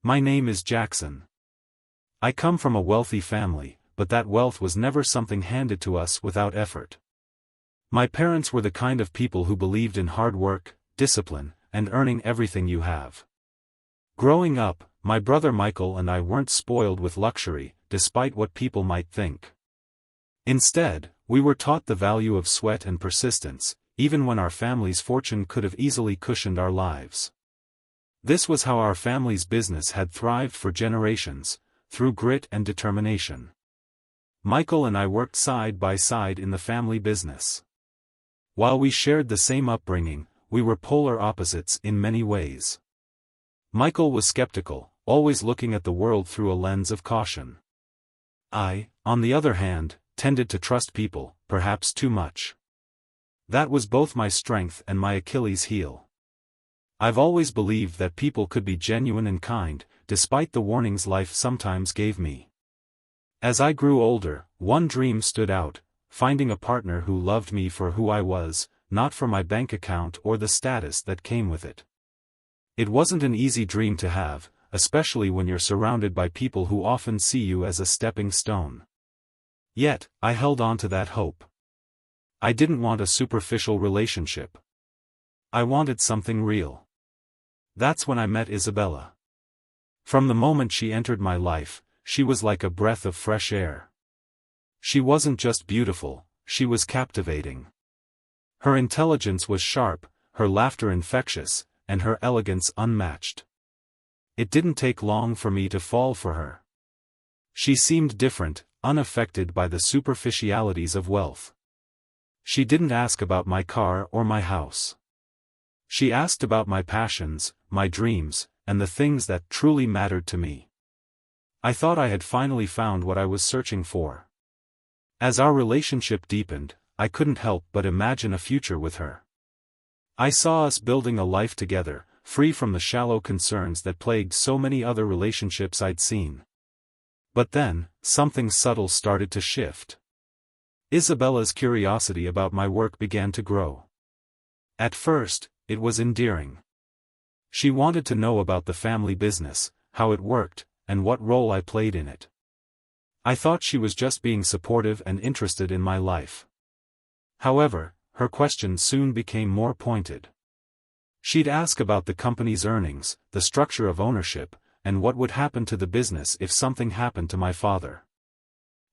My name is Jackson. I come from a wealthy family, but that wealth was never something handed to us without effort. My parents were the kind of people who believed in hard work, discipline, and earning everything you have. Growing up, my brother Michael and I weren't spoiled with luxury, despite what people might think. Instead, we were taught the value of sweat and persistence, even when our family's fortune could have easily cushioned our lives. This was how our family's business had thrived for generations, through grit and determination. Michael and I worked side by side in the family business. While we shared the same upbringing, we were polar opposites in many ways. Michael was skeptical, always looking at the world through a lens of caution. I, on the other hand, tended to trust people, perhaps too much. That was both my strength and my Achilles heel. I've always believed that people could be genuine and kind, despite the warnings life sometimes gave me. As I grew older, one dream stood out: finding a partner who loved me for who I was, not for my bank account or the status that came with it. It wasn't an easy dream to have, especially when you're surrounded by people who often see you as a stepping stone. Yet, I held on to that hope. I didn't want a superficial relationship. I wanted something real. That's when I met Isabella. From the moment she entered my life, she was like a breath of fresh air. She wasn't just beautiful, she was captivating. Her intelligence was sharp, her laughter infectious, and her elegance unmatched. It didn't take long for me to fall for her. She seemed different, unaffected by the superficialities of wealth. She didn't ask about my car or my house. She asked about my passions, my dreams, and the things that truly mattered to me. I thought I had finally found what I was searching for. As our relationship deepened, I couldn't help but imagine a future with her. I saw us building a life together, free from the shallow concerns that plagued so many other relationships I'd seen. But then, something subtle started to shift. Isabella's curiosity about my work began to grow. At first, it was endearing. She wanted to know about the family business, how it worked, and what role I played in it. I thought she was just being supportive and interested in my life. However, her questions soon became more pointed. She'd ask about the company's earnings, the structure of ownership, and what would happen to the business if something happened to my father.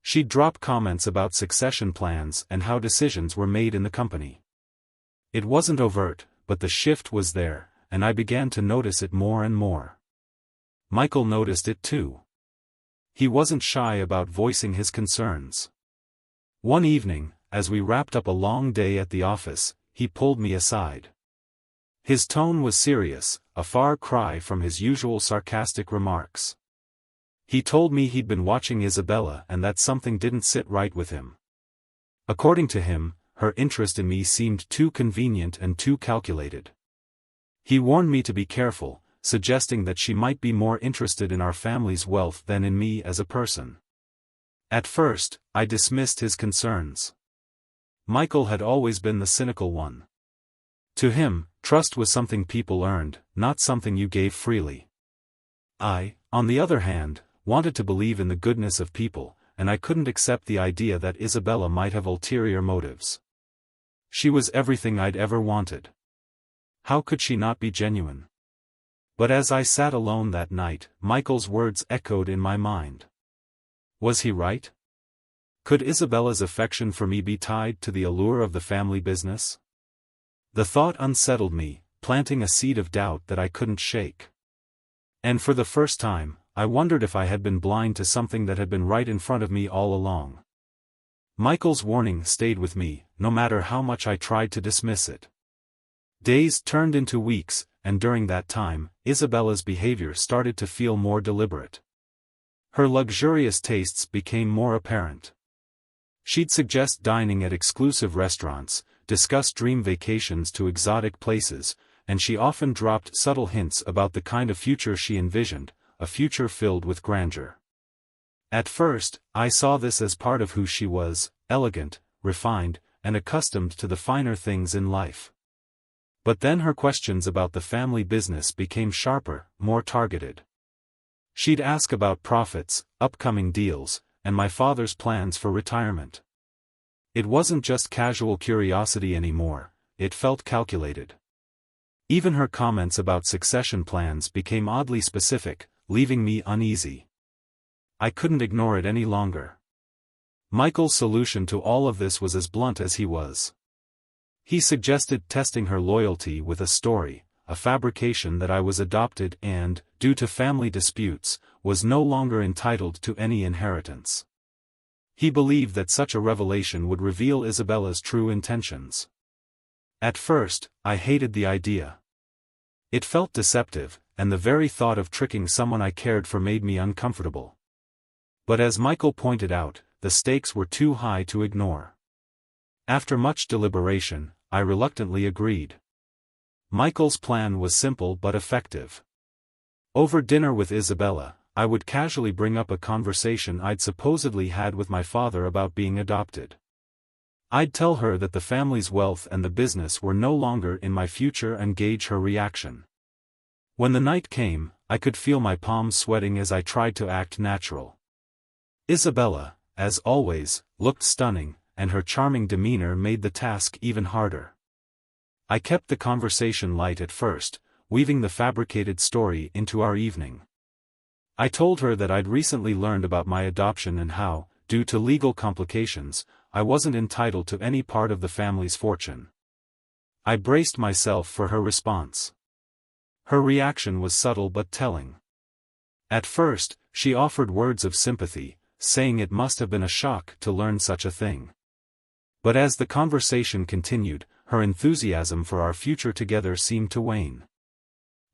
She'd drop comments about succession plans and how decisions were made in the company. It wasn't overt, but the shift was there, and I began to notice it more and more. Michael noticed it too. He wasn't shy about voicing his concerns. One evening, as we wrapped up a long day at the office, he pulled me aside. His tone was serious, a far cry from his usual sarcastic remarks. He told me he'd been watching Isabella and that something didn't sit right with him. According to him, her interest in me seemed too convenient and too calculated. He warned me to be careful, suggesting that she might be more interested in our family's wealth than in me as a person. At first, I dismissed his concerns. Michael had always been the cynical one. To him, trust was something people earned, not something you gave freely. I, on the other hand, wanted to believe in the goodness of people, and I couldn't accept the idea that Isabella might have ulterior motives. She was everything I'd ever wanted. How could she not be genuine? But as I sat alone that night, Michael's words echoed in my mind. Was he right? Could Isabella's affection for me be tied to the allure of the family business? The thought unsettled me, planting a seed of doubt that I couldn't shake. And for the first time, I wondered if I had been blind to something that had been right in front of me all along. Michael's warning stayed with me, no matter how much I tried to dismiss it. Days turned into weeks, and during that time, Isabella's behavior started to feel more deliberate. Her luxurious tastes became more apparent. She'd suggest dining at exclusive restaurants, discuss dream vacations to exotic places, and she often dropped subtle hints about the kind of future she envisioned, a future filled with grandeur. At first, I saw this as part of who she was, elegant, refined, and accustomed to the finer things in life. But then her questions about the family business became sharper, more targeted. She'd ask about profits, upcoming deals, and my father's plans for retirement. It wasn't just casual curiosity anymore, it felt calculated. Even her comments about succession plans became oddly specific, leaving me uneasy. I couldn't ignore it any longer. Michael's solution to all of this was as blunt as he was. He suggested testing her loyalty with a story, a fabrication that I was adopted and, due to family disputes, was no longer entitled to any inheritance. He believed that such a revelation would reveal Isabella's true intentions. At first, I hated the idea. It felt deceptive, and the very thought of tricking someone I cared for made me uncomfortable. But as Michael pointed out, the stakes were too high to ignore. After much deliberation, I reluctantly agreed. Michael's plan was simple but effective. Over dinner with Isabella, I would casually bring up a conversation I'd supposedly had with my father about being adopted. I'd tell her that the family's wealth and the business were no longer in my future and gauge her reaction. When the night came, I could feel my palms sweating as I tried to act natural. Isabella, as always, looked stunning, and her charming demeanor made the task even harder. I kept the conversation light at first, weaving the fabricated story into our evening. I told her that I'd recently learned about my adoption and how, due to legal complications, I wasn't entitled to any part of the family's fortune. I braced myself for her response. Her reaction was subtle but telling. At first, she offered words of sympathy, saying it must have been a shock to learn such a thing. But as the conversation continued, her enthusiasm for our future together seemed to wane.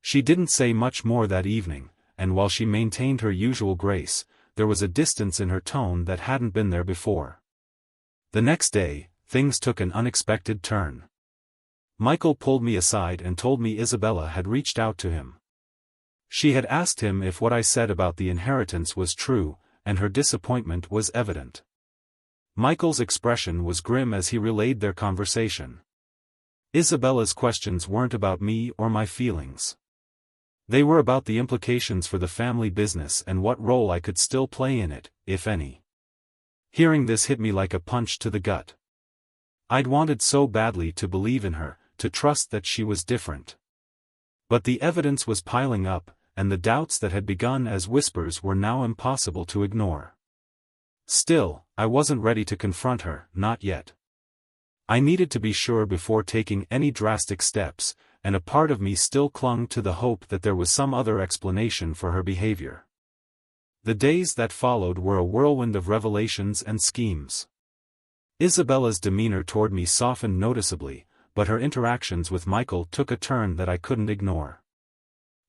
She didn't say much more that evening, and while she maintained her usual grace, there was a distance in her tone that hadn't been there before. The next day, things took an unexpected turn. Michael pulled me aside and told me Isabella had reached out to him. She had asked him if what I said about the inheritance was true, and her disappointment was evident. Michael's expression was grim as he relayed their conversation. Isabella's questions weren't about me or my feelings. They were about the implications for the family business and what role I could still play in it, if any. Hearing this hit me like a punch to the gut. I'd wanted so badly to believe in her, to trust that she was different. But the evidence was piling up, and the doubts that had begun as whispers were now impossible to ignore. Still, I wasn't ready to confront her, not yet. I needed to be sure before taking any drastic steps, and a part of me still clung to the hope that there was some other explanation for her behavior. The days that followed were a whirlwind of revelations and schemes. Isabella's demeanor toward me softened noticeably, but her interactions with Michael took a turn that I couldn't ignore.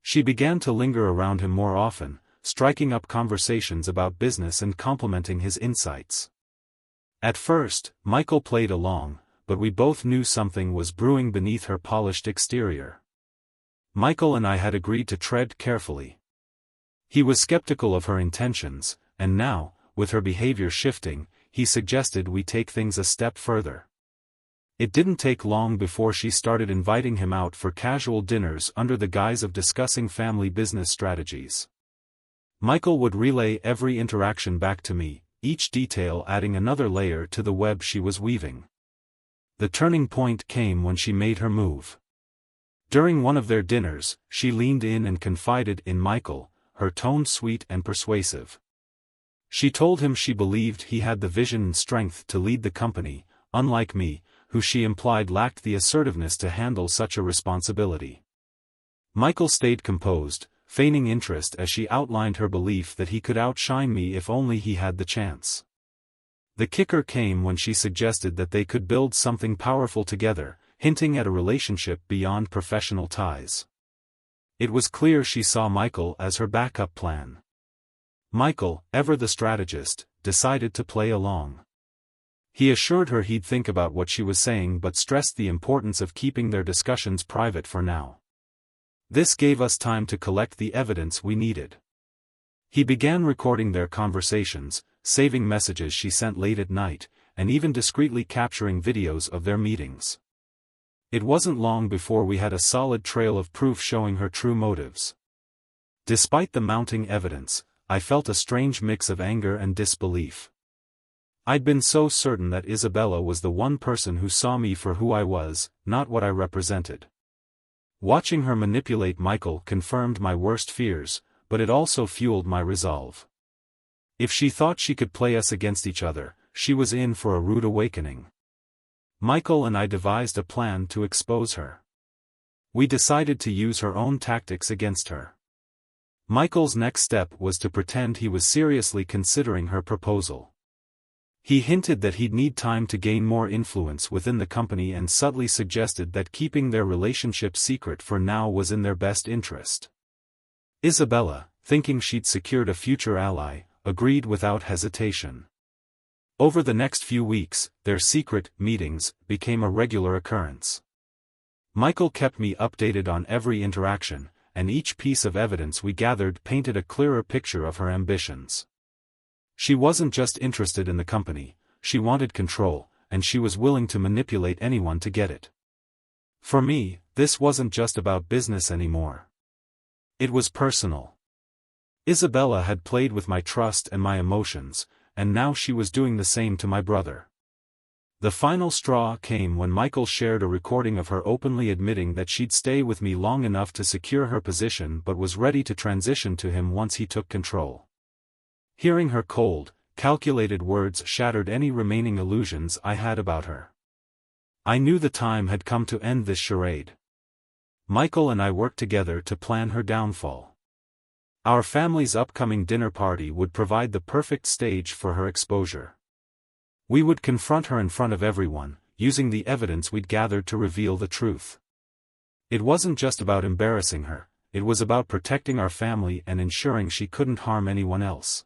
She began to linger around him more often, striking up conversations about business and complimenting his insights. At first, Michael played along, but we both knew something was brewing beneath her polished exterior. Michael and I had agreed to tread carefully. He was skeptical of her intentions, and now, with her behavior shifting, he suggested we take things a step further. It didn't take long before she started inviting him out for casual dinners under the guise of discussing family business strategies. Michael would relay every interaction back to me, each detail adding another layer to the web she was weaving. The turning point came when she made her move. During one of their dinners, she leaned in and confided in Michael, her tone sweet and persuasive. She told him she believed he had the vision and strength to lead the company, unlike me, who she implied lacked the assertiveness to handle such a responsibility. Michael stayed composed, feigning interest as she outlined her belief that he could outshine me if only he had the chance. The kicker came when she suggested that they could build something powerful together, hinting at a relationship beyond professional ties. It was clear she saw Michael as her backup plan. Michael, ever the strategist, decided to play along. He assured her he'd think about what she was saying but stressed the importance of keeping their discussions private for now. This gave us time to collect the evidence we needed. He began recording their conversations, saving messages she sent late at night, and even discreetly capturing videos of their meetings. It wasn't long before we had a solid trail of proof showing her true motives. Despite the mounting evidence, I felt a strange mix of anger and disbelief. I'd been so certain that Isabella was the one person who saw me for who I was, not what I represented. Watching her manipulate Michael confirmed my worst fears, but it also fueled my resolve. If she thought she could play us against each other, she was in for a rude awakening. Michael and I devised a plan to expose her. We decided to use her own tactics against her. Michael's next step was to pretend he was seriously considering her proposal. He hinted that he'd need time to gain more influence within the company and subtly suggested that keeping their relationship secret for now was in their best interest. Isabella, thinking she'd secured a future ally, agreed without hesitation. Over the next few weeks, their secret meetings became a regular occurrence. Michael kept me updated on every interaction, and each piece of evidence we gathered painted a clearer picture of her ambitions. She wasn't just interested in the company, she wanted control, and she was willing to manipulate anyone to get it. For me, this wasn't just about business anymore. It was personal. Isabella had played with my trust and my emotions, and now she was doing the same to my brother. The final straw came when Michael shared a recording of her openly admitting that she'd stay with me long enough to secure her position but was ready to transition to him once he took control. Hearing her cold, calculated words shattered any remaining illusions I had about her. I knew the time had come to end this charade. Michael and I worked together to plan her downfall. Our family's upcoming dinner party would provide the perfect stage for her exposure. We would confront her in front of everyone, using the evidence we'd gathered to reveal the truth. It wasn't just about embarrassing her, it was about protecting our family and ensuring she couldn't harm anyone else.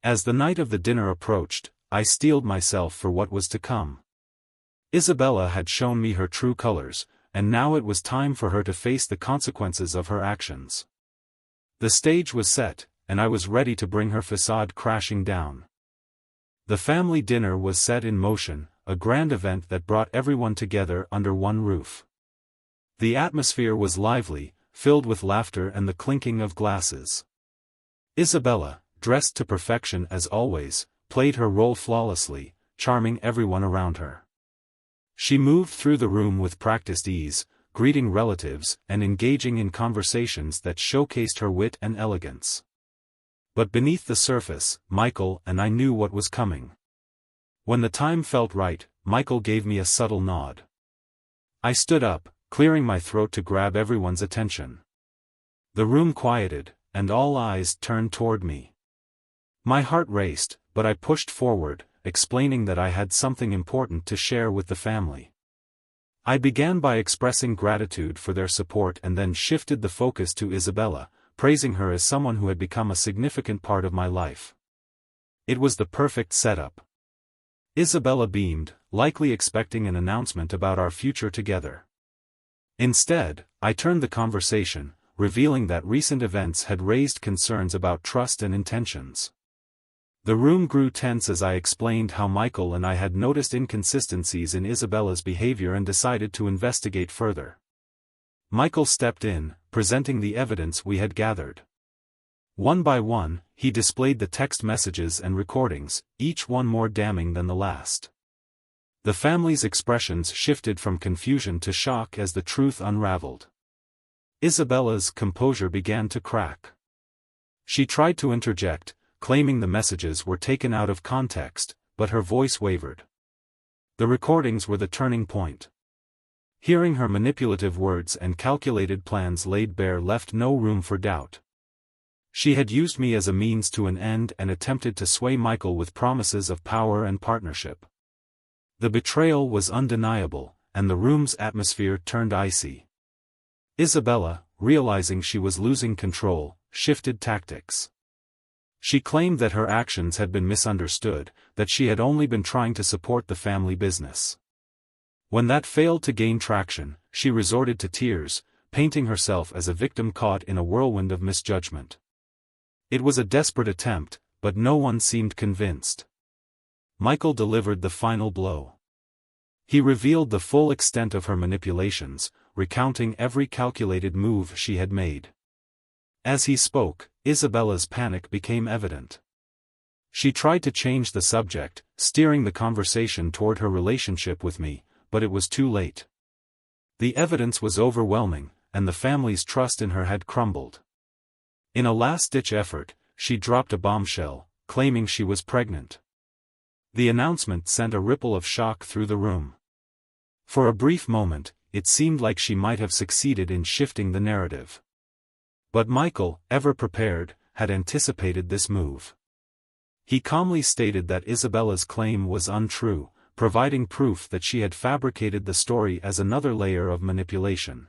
As the night of the dinner approached, I steeled myself for what was to come. Isabella had shown me her true colors, and now it was time for her to face the consequences of her actions. The stage was set, and I was ready to bring her facade crashing down. The family dinner was set in motion, a grand event that brought everyone together under one roof. The atmosphere was lively, filled with laughter and the clinking of glasses. Isabella, dressed to perfection as always, played her role flawlessly, charming everyone around her. She moved through the room with practiced ease, greeting relatives and engaging in conversations that showcased her wit and elegance. But beneath the surface, Michael and I knew what was coming. When the time felt right, Michael gave me a subtle nod. I stood up, clearing my throat to grab everyone's attention. The room quieted, and all eyes turned toward me. My heart raced, but I pushed forward, explaining that I had something important to share with the family. I began by expressing gratitude for their support and then shifted the focus to Isabella, praising her as someone who had become a significant part of my life. It was the perfect setup. Isabella beamed, likely expecting an announcement about our future together. Instead, I turned the conversation, revealing that recent events had raised concerns about trust and intentions. The room grew tense as I explained how Michael and I had noticed inconsistencies in Isabella's behavior and decided to investigate further. Michael stepped in, presenting the evidence we had gathered. One by one, he displayed the text messages and recordings, each one more damning than the last. The family's expressions shifted from confusion to shock as the truth unraveled. Isabella's composure began to crack. She tried to interject, claiming the messages were taken out of context, but her voice wavered. The recordings were the turning point. Hearing her manipulative words and calculated plans laid bare left no room for doubt. She had used me as a means to an end and attempted to sway Michael with promises of power and partnership. The betrayal was undeniable, and the room's atmosphere turned icy. Isabella, realizing she was losing control, shifted tactics. She claimed that her actions had been misunderstood, that she had only been trying to support the family business. When that failed to gain traction, she resorted to tears, painting herself as a victim caught in a whirlwind of misjudgment. It was a desperate attempt, but no one seemed convinced. Michael delivered the final blow. He revealed the full extent of her manipulations, recounting every calculated move she had made. As he spoke, Isabella's panic became evident. She tried to change the subject, steering the conversation toward her relationship with me, but it was too late. The evidence was overwhelming, and the family's trust in her had crumbled. In a last-ditch effort, she dropped a bombshell, claiming she was pregnant. The announcement sent a ripple of shock through the room. For a brief moment, it seemed like she might have succeeded in shifting the narrative. But Michael, ever prepared, had anticipated this move. He calmly stated that Isabella's claim was untrue, providing proof that she had fabricated the story as another layer of manipulation.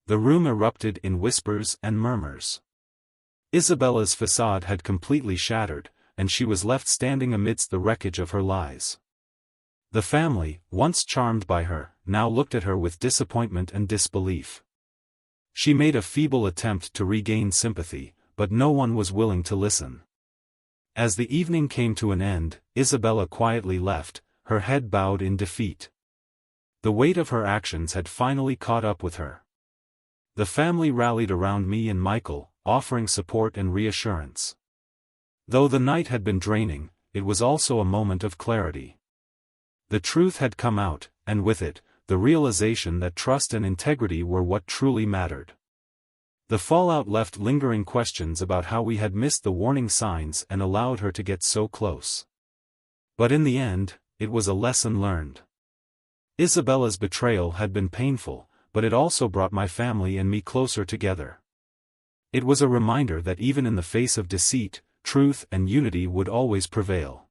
The room erupted in whispers and murmurs. Isabella's facade had completely shattered, and she was left standing amidst the wreckage of her lies. The family, once charmed by her, now looked at her with disappointment and disbelief. She made a feeble attempt to regain sympathy, but no one was willing to listen. As the evening came to an end, Isabella quietly left, her head bowed in defeat. The weight of her actions had finally caught up with her. The family rallied around me and Michael, offering support and reassurance. Though the night had been draining, it was also a moment of clarity. The truth had come out, and with it, the realization that trust and integrity were what truly mattered. The fallout left lingering questions about how we had missed the warning signs and allowed her to get so close. But in the end, it was a lesson learned. Isabella's betrayal had been painful, but it also brought my family and me closer together. It was a reminder that even in the face of deceit, truth and unity would always prevail.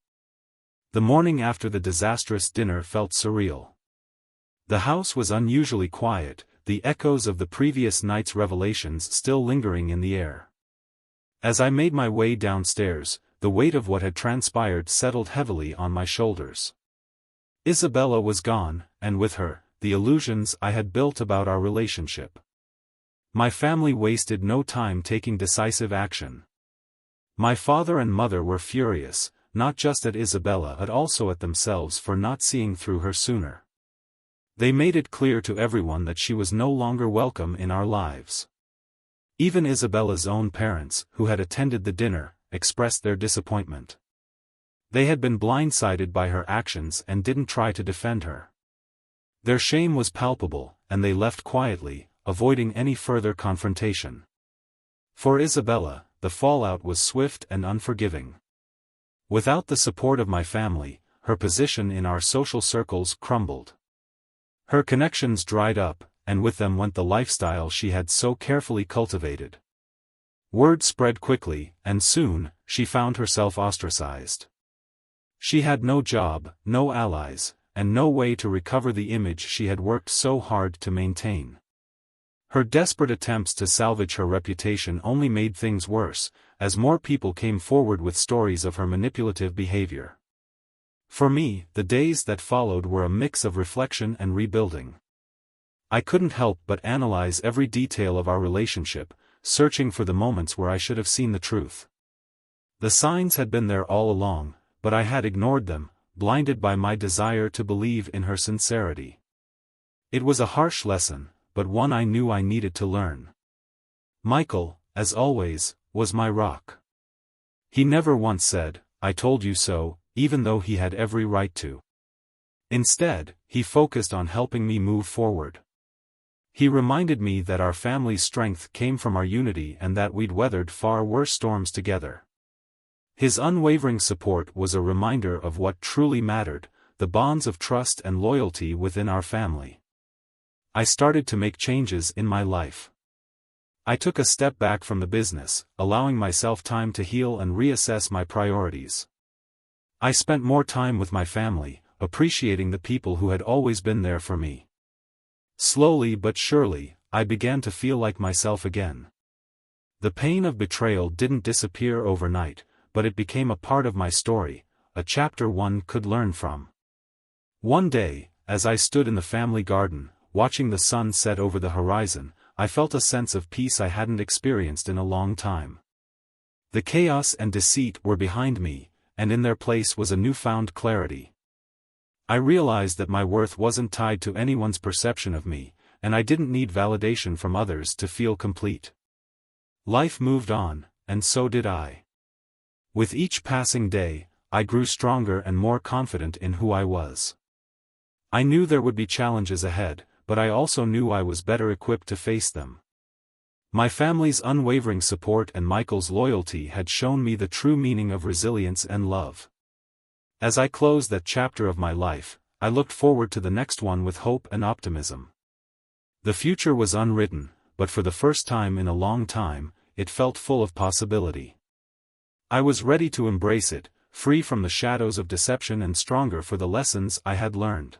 The morning after the disastrous dinner felt surreal. The house was unusually quiet, the echoes of the previous night's revelations still lingering in the air. As I made my way downstairs, the weight of what had transpired settled heavily on my shoulders. Isabella was gone, and with her, the illusions I had built about our relationship. My family wasted no time taking decisive action. My father and mother were furious, not just at Isabella but also at themselves for not seeing through her sooner. They made it clear to everyone that she was no longer welcome in our lives. Even Isabella's own parents, who had attended the dinner, expressed their disappointment. They had been blindsided by her actions and didn't try to defend her. Their shame was palpable, and they left quietly, avoiding any further confrontation. For Isabella, the fallout was swift and unforgiving. Without the support of my family, her position in our social circles crumbled. Her connections dried up, and with them went the lifestyle she had so carefully cultivated. Word spread quickly, and soon, she found herself ostracized. She had no job, no allies, and no way to recover the image she had worked so hard to maintain. Her desperate attempts to salvage her reputation only made things worse, as more people came forward with stories of her manipulative behavior. For me, the days that followed were a mix of reflection and rebuilding. I couldn't help but analyze every detail of our relationship, searching for the moments where I should have seen the truth. The signs had been there all along, but I had ignored them, blinded by my desire to believe in her sincerity. It was a harsh lesson, but one I knew I needed to learn. Michael, as always, was my rock. He never once said, "I told you so," even though he had every right to. Instead, he focused on helping me move forward. He reminded me that our family's strength came from our unity and that we'd weathered far worse storms together. His unwavering support was a reminder of what truly mattered, the bonds of trust and loyalty within our family. I started to make changes in my life. I took a step back from the business, allowing myself time to heal and reassess my priorities. I spent more time with my family, appreciating the people who had always been there for me. Slowly but surely, I began to feel like myself again. The pain of betrayal didn't disappear overnight, but it became a part of my story, a chapter one could learn from. One day, as I stood in the family garden, watching the sun set over the horizon, I felt a sense of peace I hadn't experienced in a long time. The chaos and deceit were behind me, and in their place was a newfound clarity. I realized that my worth wasn't tied to anyone's perception of me, and I didn't need validation from others to feel complete. Life moved on, and so did I. With each passing day, I grew stronger and more confident in who I was. I knew there would be challenges ahead, but I also knew I was better equipped to face them. My family's unwavering support and Michael's loyalty had shown me the true meaning of resilience and love. As I closed that chapter of my life, I looked forward to the next one with hope and optimism. The future was unwritten, but for the first time in a long time, it felt full of possibility. I was ready to embrace it, free from the shadows of deception and stronger for the lessons I had learned.